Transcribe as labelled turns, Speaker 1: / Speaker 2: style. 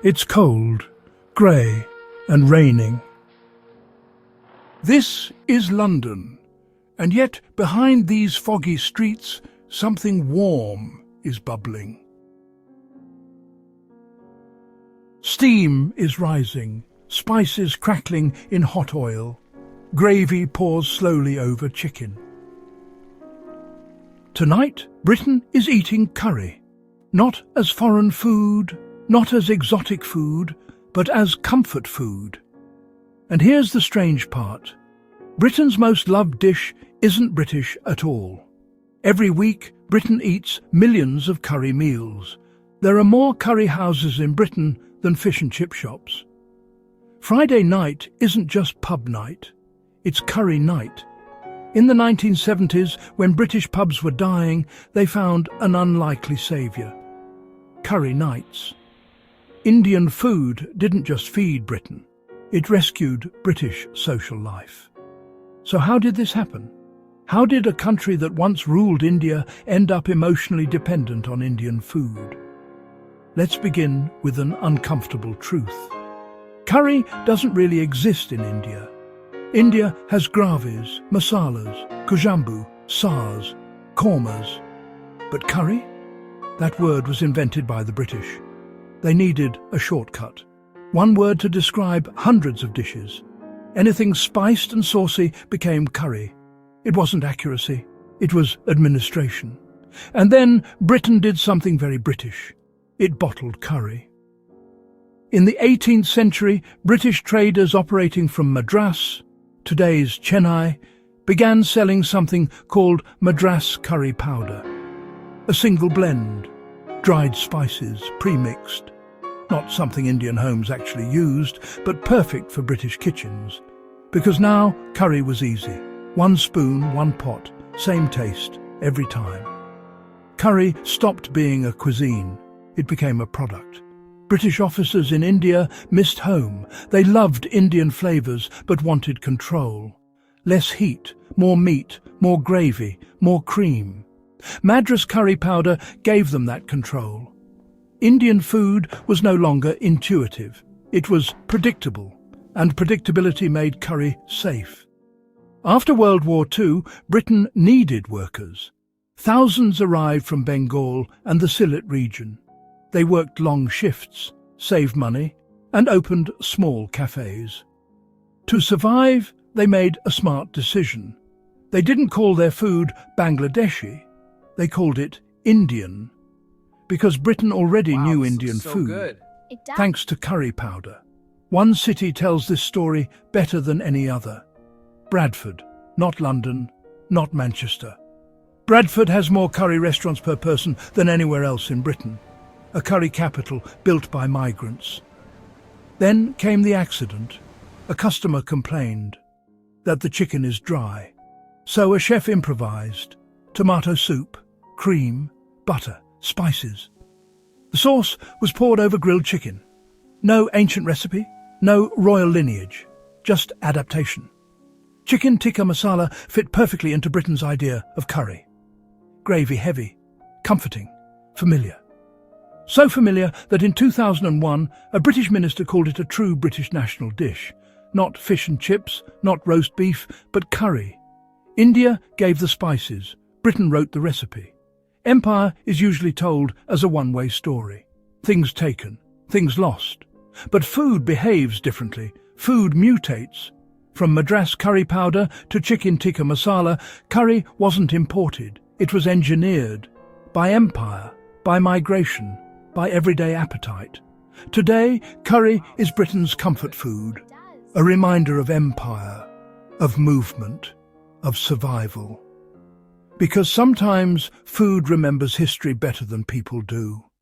Speaker 1: It's cold, grey and raining. This is London, and yet behind these foggy streets something warm is bubbling. Steam is rising, spices crackling in hot oil. Gravy pours slowly over chicken. Tonight, Britain is eating curry, not as foreign food, not as exotic food, but as comfort food. And here's the strange part. Britain's most loved dish isn't British at all. Every week, Britain eats millions of curry meals. There are more curry houses in Britain than fish and chip shops. Friday night isn't just pub night, it's curry night. In the 1970s, when British pubs were dying, they found an unlikely saviour. Curry nights. Indian food didn't just feed Britain, it rescued British social life. So how did this happen? How did a country that once ruled India end up emotionally dependent on Indian food? Let's begin with an uncomfortable truth. Curry doesn't really exist in India. India has gravis, masalas, kujambu, sars, kormas. But curry? That word was invented by the British. They needed a shortcut. One word to describe hundreds of dishes. Anything spiced and saucy became curry. It wasn't accuracy, it was administration. And then Britain did something very British. It bottled curry. In the 18th century, British traders operating from Madras, today's Chennai, began selling something called Madras curry powder. A single blend, dried spices, pre-mixed. Not something Indian homes actually used, but perfect for British kitchens. Because now curry was easy. One spoon, one pot, same taste, every time. Curry stopped being a cuisine. It became a product. British officers in India missed home. They loved Indian flavours but wanted control. Less heat, more meat, more gravy, more cream. Madras curry powder gave them that control. Indian food was no longer intuitive. It was predictable, and predictability made curry safe. After World War II, Britain needed workers. Thousands arrived from Bengal and the Sylhet region. They worked long shifts, saved money, and opened small cafes. To survive, they made a smart decision. They didn't call their food Bangladeshi, they called it Indian, because Britain already knew Indian food,
Speaker 2: good.
Speaker 1: thanks to curry powder. One city tells this story better than any other. Bradford, not London, not Manchester. Bradford has more curry restaurants per person than anywhere else in Britain. A curry capital built by migrants. Then came the accident. A customer complained that the chicken is dry. So a chef improvised. Tomato soup, cream, butter, spices. The sauce was poured over grilled chicken. No ancient recipe, no royal lineage, just adaptation. Chicken Tikka Masala fit perfectly into Britain's idea of curry. Gravy heavy, comforting, familiar. So familiar that in 2001, a British minister called it a true British national dish. Not fish and chips, not roast beef, but curry. India gave the spices. Britain wrote the recipe. Empire is usually told as a one-way story. Things taken, things lost. But food behaves differently. Food mutates. From Madras curry powder to Chicken Tikka Masala, curry wasn't imported. It was engineered. By empire, by migration, by everyday appetite. Today, curry is Britain's comfort food, a reminder of empire, of movement, of survival. Because sometimes food remembers history better than people do.